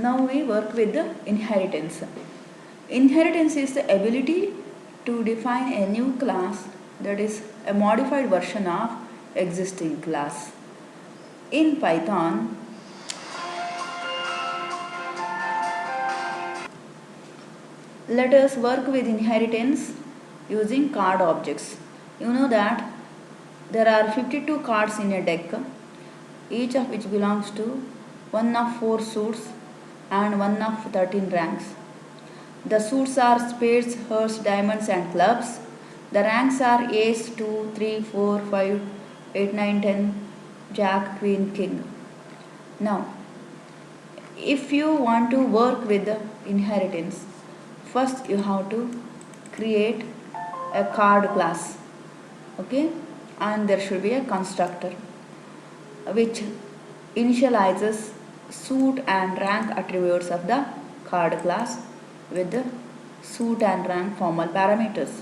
Now we work with the inheritance. Inheritance is the ability to define a new class, that is a modified version of existing class. In Python, let us work with inheritance using card objects. You know that there are 52 cards in a deck, each of which belongs to one of 4 suits and one of 13 ranks. The suits are spades, hearts, diamonds and clubs. The ranks are ace, 2, 3, 4, 5, 8, 9, 10, jack, queen, king. Now, if you want to work with the inheritance, first you have to create a card class, okay, and there should be a constructor which initializes suit and rank attributes of the card class with the suit and rank formal parameters,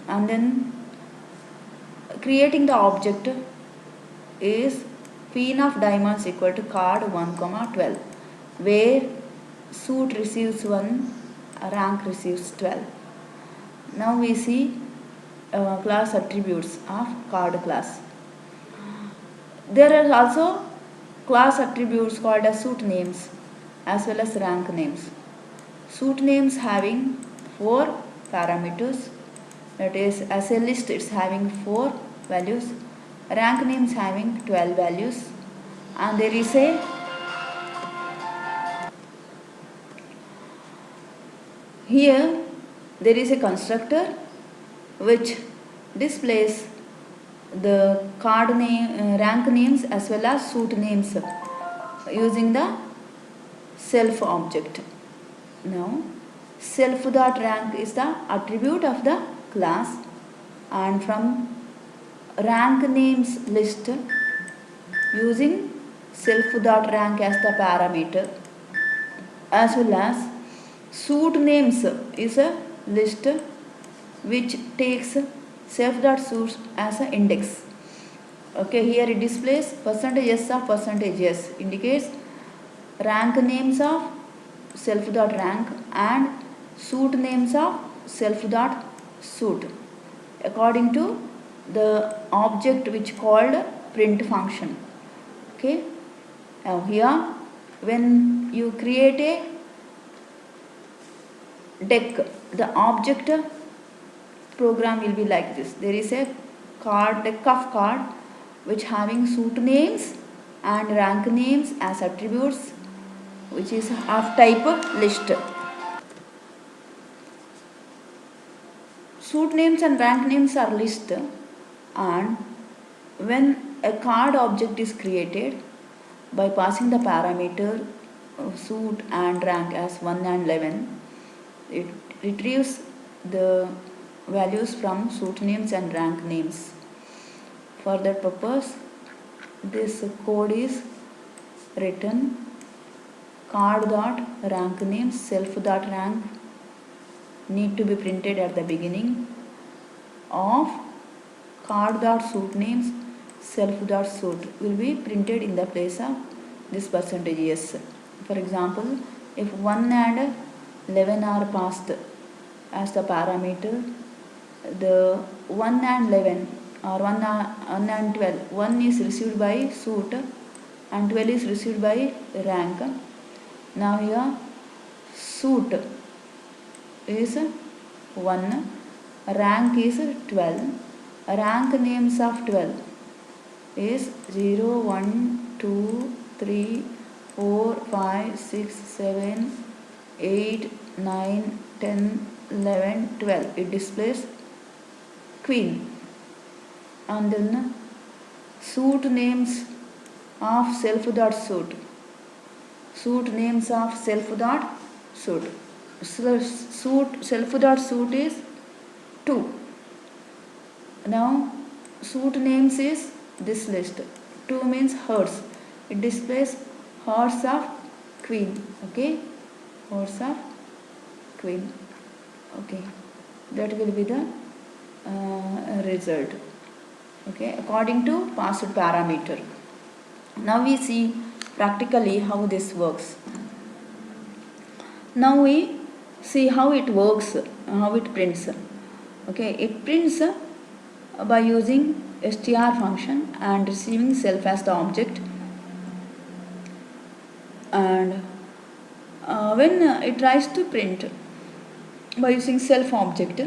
and then creating the object is queen of diamonds equal to card 1, 12, where suit receives 1, rank receives 12. Now we see class attributes of card class. There are also class attributes called as suit names as well as rank names. Suit names having 4 parameters, that is, as a list it's having 4 values, rank names having 12 values, and there is a here there is a constructor which displays the card name, rank names as well as suit names using the self object. Now self.rank is the attribute of the class, and from rank names list using self.rank as the parameter, as well as suit names is a list which takes self.suits as an index. Okay, here it displays %s of %s, indicates rank names of self.rank and suit names of self.suit according to the object which called print function. Okay, now here when you create a deck, the object program will be like this. There is a deck of card which having suit names and rank names as attributes, which is of type list. Suit names and rank names are list, and when a card object is created by passing the parameter suit and rank as 1 and 11, it retrieves the values from suit names and rank names. For that purpose, this code is written: card.rank names self.rank need to be printed at the beginning of card.suit names self.suit will be printed in the place of this %s. For example, if 1 and 11 are passed as the parameter, the 1 and 11 or 1 and 12, 1 is received by suit and 12 is received by rank. Now here suit is 1, rank is 12, rank names of 12 is 0, 1, 2, 3, 4, 5, 6, 7, 8, 9, 10, 11, 12. It displays queen. And then suit names of self.suit. Suit names of self.suit. Suit self.suit is 2. Now suit names is this list. 2 means hearts. It displays hearts of queen. Okay, hearts of queen. Okay, that will be the result. Okay, according to passed parameter. Now we see practically how this works. Now we see how it works, how it prints. Okay, it prints by using str function and receiving self as the object, and when it tries to print by using self object,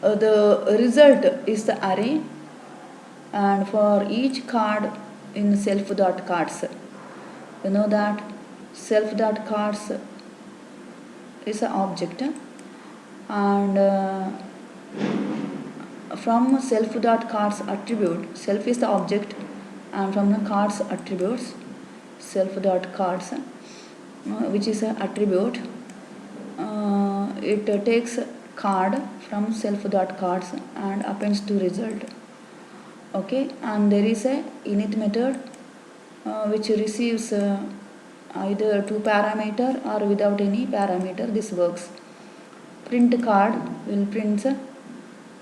the result is the array, and for each card in self.cards, you know that self.cards is an object, and from self.cards attribute, self is the object, and from the cards attributes, self.cards which is an attribute, it takes card from self.cards and appends to result. Okay, and there is a init method which receives either 2 parameter or without any parameter. This works. Print card will print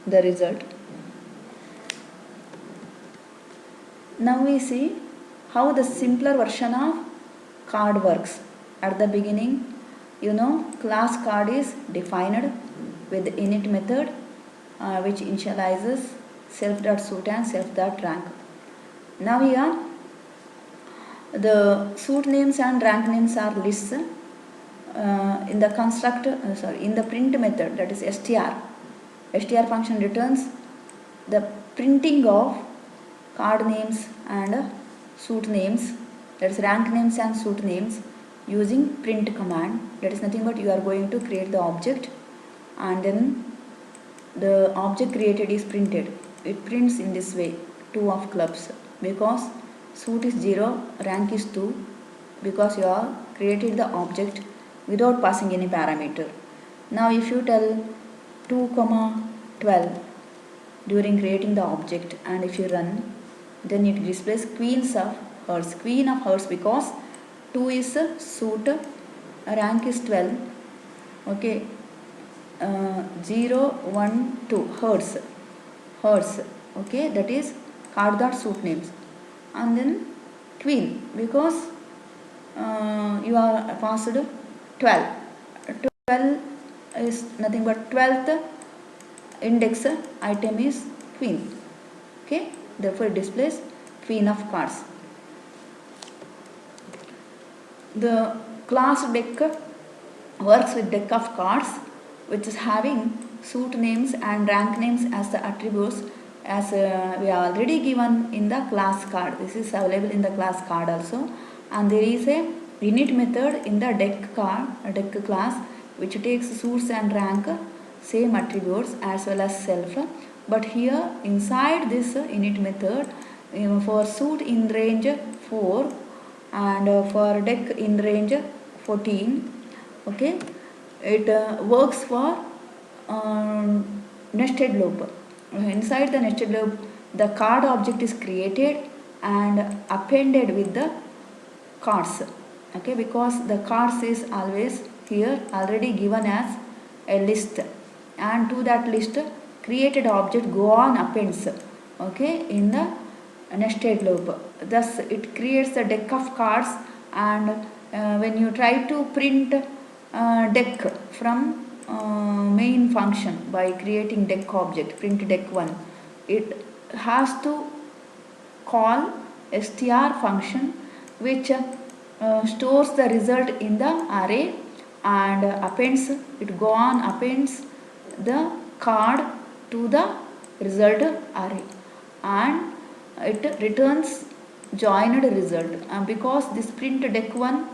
the result. Now we see how the simpler version of card works. At the beginning, you know, class card is defined with the init method which initializes self.suit and self.rank. Now here the suit names and rank names are lists in the constructor, in the print method, that is str. Str function returns the printing of card names and suit names, that is rank names and suit names, using print command. That is nothing but you are going to create the object, and then the object created is printed. It prints in this way 2 of clubs, because suit is 0, rank is 2, because you have created the object without passing any parameter. Now if you tell 2, 12 during creating the object, and if you run, then it displays queens of hearts. Queen of hearts because 2 is suit, rank is 12. Okay, 0, 1, 2 hearts. Okay, that is card dot suit names. And then queen because you are passed 12. 12 is nothing but 12th index item is queen. Okay, therefore it displays queen of cards. The class deck works with deck of cards which is having suit names and rank names as the attributes, as we are already given in the class card. This is available in the class card also, and there is a init method in the deck class which takes suits and rank, same attributes as well as self. But here inside this init method, for suit in range 4 and for deck in range 14, okay, it works for nested loop. Inside the nested loop, the card object is created and appended with the cards. Okay, because the cards is always here already given as a list, and to that list created object go on appends, okay, in the nested loop. Thus it creates a deck of cards, and when you try to print deck from main function by creating deck object, print deck 1, it has to call str function which stores the result in the array and appends, it go on appends the card to the result array, and it returns joined result, and because this print deck 1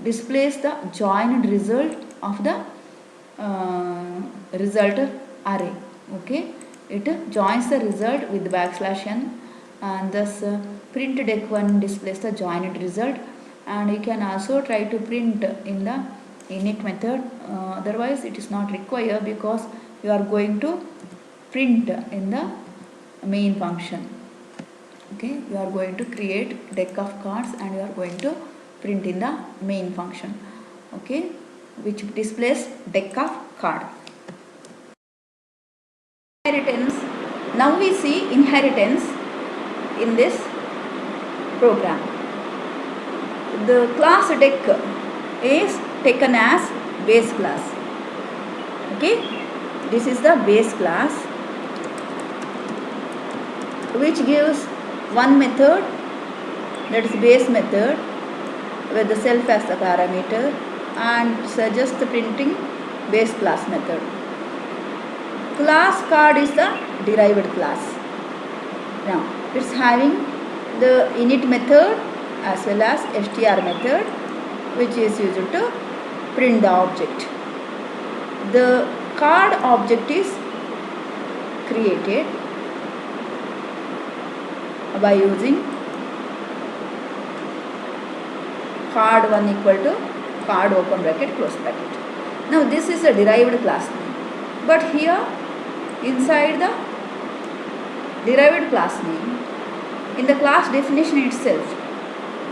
displays the joined result of the result array. Okay, it joins the result with \n, and thus print deck 1 displays the joined result. And you can also try to print in the init method, otherwise it is not required because you are going to print in the main function. Okay, you are going to create deck of cards and you are going to print in the main function, okay, which displays deck of card. Inheritance. Now we see inheritance in this program. The class deck is taken as base class. Okay, this is the base class which gives one method, that is base method, with the self as the parameter, and suggests the printing base class method. Class card is the derived class. Now it's having the init method as well as str method, which is used to print the object. The card object is created by using card1 equal to card open bracket close bracket. Now this is a derived class name, but here inside the derived class name, in the class definition itself,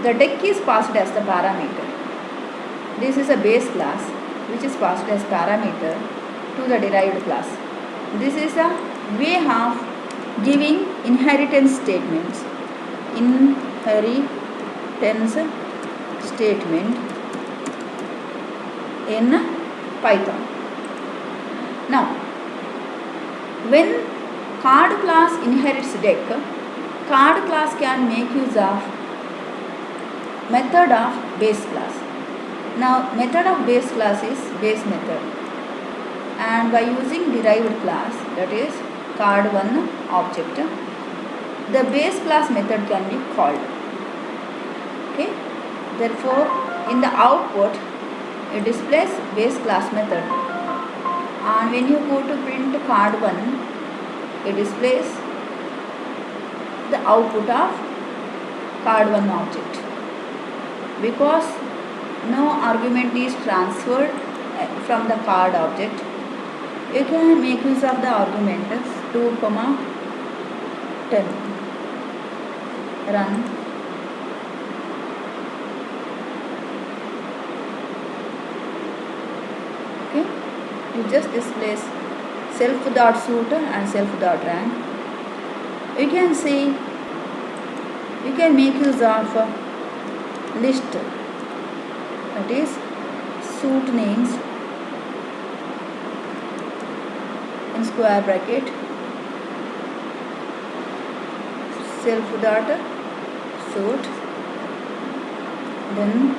the deck is passed as the parameter. This is a base class which is passed as parameter to the derived class. This is a way of giving inheritance statements. Inheritance statement in Python. Now, when card class inherits deck, card class can make use of method of base class. Now, method of base class is base method, and by using derived class, that is card1 object, the base class method can be called. Okay, therefore in the output it displays base class method, and when you go to print card1, it displays the output of card1 object. Because no argument is transferred from the card object, you can make use of the argument 2, 10. Run. Okay, it just displays self.suit and self.rank. You can see, you can make use of list, that is suit names in square bracket, self.suit, then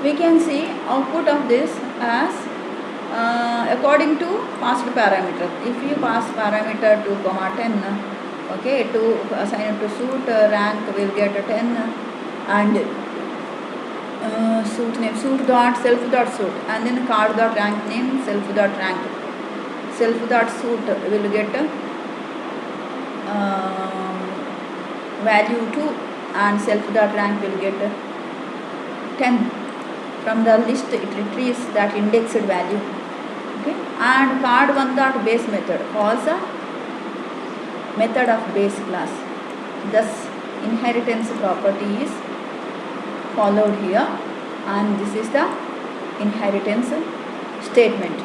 we can see output of this as according to passed parameter. If you pass parameter 2, 10, okay, to assign it to suit, rank will get a 10, and suit name suit dot self dot suit, and then card dot rank name self dot rank. Self dot suit will get value 2, and self dot rank will get 10. From the list it retrieves that indexed value. Okay, and card1 dot base method calls a method of base class. Thus inheritance property is followed here, and this is the inheritance statement.